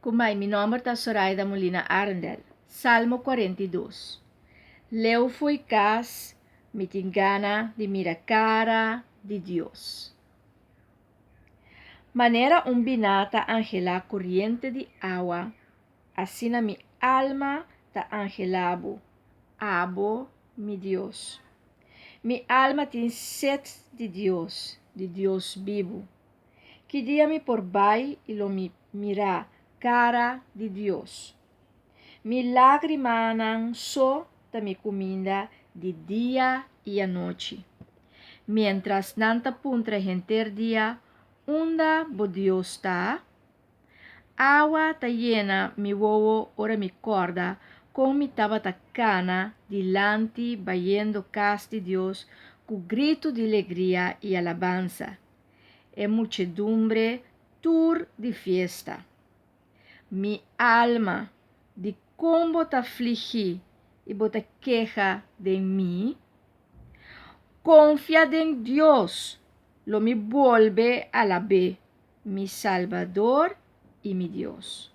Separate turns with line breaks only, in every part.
Kumai, mi nome tá Zoraida Molina Arndel. Salmo 42. Leu fui cas, mitingana de mira cara de Dios. Manera un binata angela corriente de agua, así na mi alma ta angelabo, abo mi Dios. Mi alma tem sed de Dios vivo. Que dia me por bai e lo mi mira cara de Dios. Mi lagrimanan so da mi comida de dia e a noite. Mientras nanta puntra genter dia, unda bo Dios ta. Agua ta llena mi wowo ora mi corda, com mi tabatacana dilante bayendo cas de Dios, com grito de alegria e alabanza. E muchedumbre tour de fiesta. Mi alma de como te afligí y bota queja de mí. Confía en Dios, lo me vuelve a la vez, mi Salvador y mi Dios.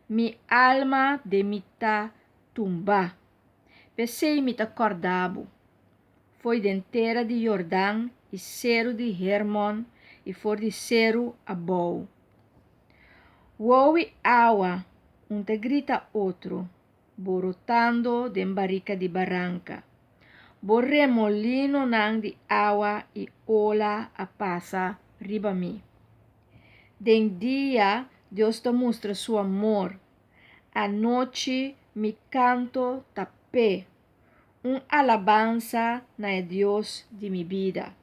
Mi alma de mi ta tumba, pensei me ta acordabo. Foi dentera de Jordão e cero de Hermon e for de cero a Bou. Ouve água, te grita outro, borotando de barrica de barranca. Borremolino nang de água e ola a passa riba mim. Den dia, Deus te mostra seu amor. A noite, me canto tapé. Alabanza na Deus de mi vida.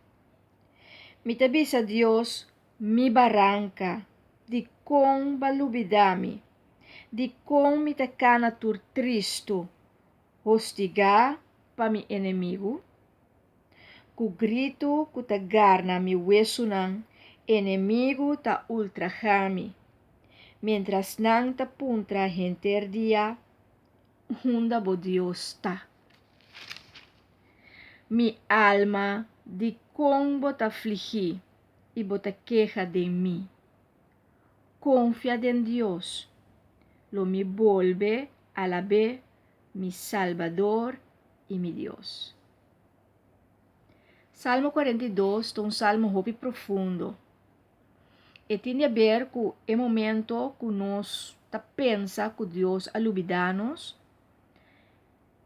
Mi tabisa Deus, mi barranca, de com balubidami, de com mi tacana tur tristo, hostigar pa mi inimigo. Ku grito ku tagarna mi hueso nang, inimigo ta ultrajami. Mientras nang ta puntra genter dia, hunda bo Dios ta. Mi alma de com bota afligir e bota queja de mim. Confia en Dios, lo me vuelve a la vez mi Salvador y mi Dios. Salmo 42 é um salmo muito profundo. E tem a ver com o momento que nós pensa que Deus alubida-nos.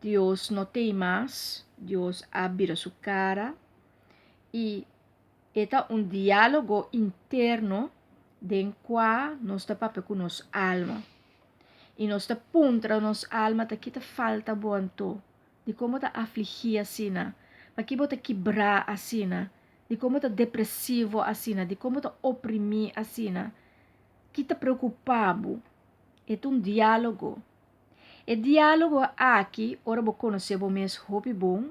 Deus não tem mais, Deus abre sua cara. E é um diálogo interno den qual nós papel com nossa alma. E nós puntra nossa alma ta kita falta bonto. De como ta afligir assim, pa que bota quebrar assim, de como ta depressivo assim, de como ta oprimir assim. Kita preocupado. É um diálogo. E diálogo aqui, ora vou conhecer o mês hobby bom,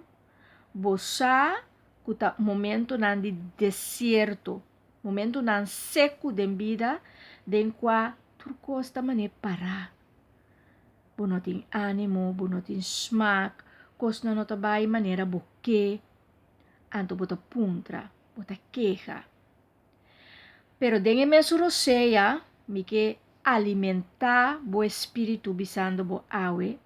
bosa que tá momento nan de deserto, momento nan seco de vida, den qual tu costa mané parar. Bo não tem ânimo, bo não tem smack, costa não trabalha maneira boque, anto bota puntra, bota queja. Pero den imenso roceia, mi que alimentar bo espírito bisando bo awe,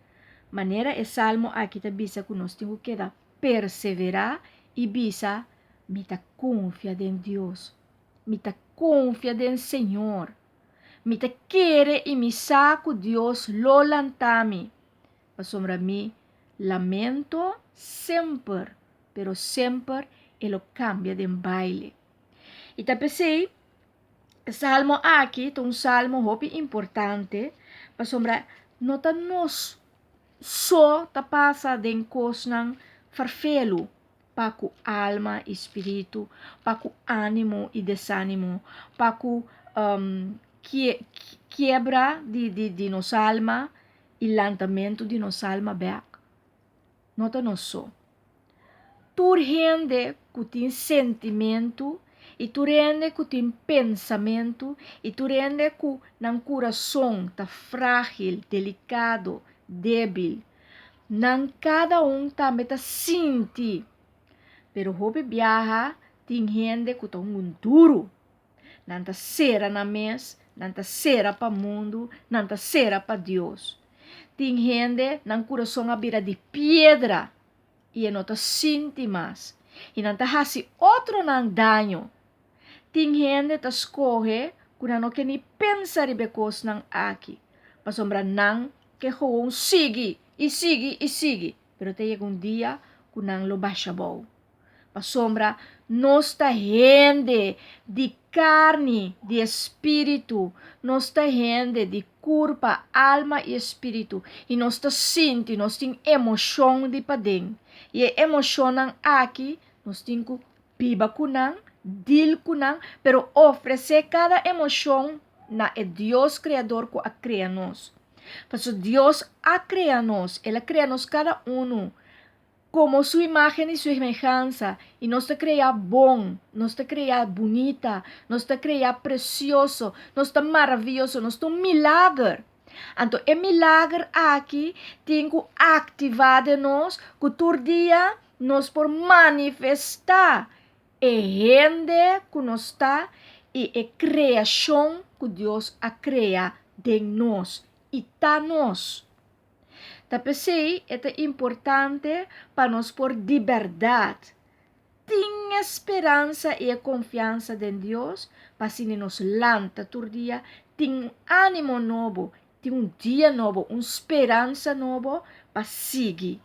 maneira é salmo aqui ta bisa que nós temos que dar perseverar e bisa me ta confia em Deus, me ta confia em Senhor, me ta querer e me saco Deus lo lantami, pa sombra mi lamento sempre, pero sempre ele cambia de baile. E ta pensei, salmo aqui é um salmo muito importante, pa sombra nota nos só ta passa den cosnan farfelo pa ku alma e espírito, pa ku ânimo e desânimo, pa ku quebra de nossa alma e lantamento de nossa alma back. Nota não só. Tu rende que tem sentimento e tu rende que tem pensamento e tu rende que não coração tá frágil, delicado, débil. Nang cada também tá sinti. Pero hope viaja, tem gente que tá duro. Nanta sera na mes, nanta sera pa mundo, nanta sera pa Deus. Tem gente nang coração a vira de pedra e não ta sinti mais. E nanta hasi outro nang danho. Tem gente ta escorre quando não quer nem pensar em becos nang aqui. Mas sombra nang que gewoon sigue e sigue e sigue. Pero te llega dia que nang lo baixa bom. Mas sombra nossa gente de carne, de espírito, nossa gente de corpo, alma e espírito. E nós sente, nós temos emoção de padem. E a emoção aqui, nós temos que viver com nang, deal com nang, pero oferecer cada emoção na Deus Criador que a cria nós. Porque Deus a cria nós, Ele cria nós cada como sua imagem e sua semelhança, e nós te cria bom, nós te cria bonita, nós te cria precioso, nós te maravilhoso, nós te milagre. Então, é milagre aqui tem que ativar de nós, que todo dia nós por manifestar é gente que nós está e é criação que Deus a cria de nós e tá nós. Tapi é importante para nós por liberdade. Tem esperança e confiança em Deus, para se nos lanta todo dia, tem ânimo novo, tem dia novo, uma esperança nova para seguir.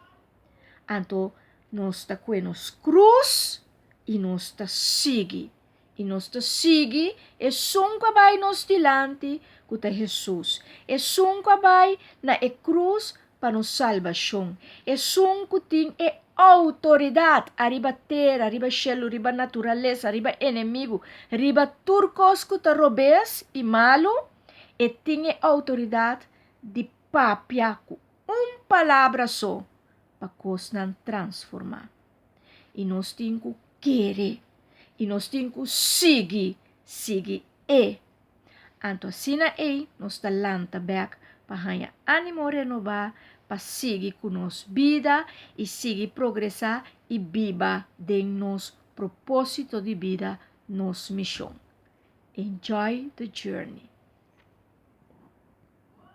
Então, nós está com nos cruz e nós está seguir. E nós está seguir, e sunca vai nos dilante, que Jesus. E sunca vai na cruz, para nos salvação. É som que tem autoridade arriba terra, arriba cielo, arriba natureza, arriba inimigo, arriba turcos que te robes e malo, e tem autoridade de papiar com palavra só, para coisas não transformar. E nós temos que querer, e nós temos que seguir Então, assim nós talanta back, para ganhar ânimo renovar, para seguir com nossa vida e seguir progressar e viva de nosso propósito de vida, nossa missão. Enjoy the journey.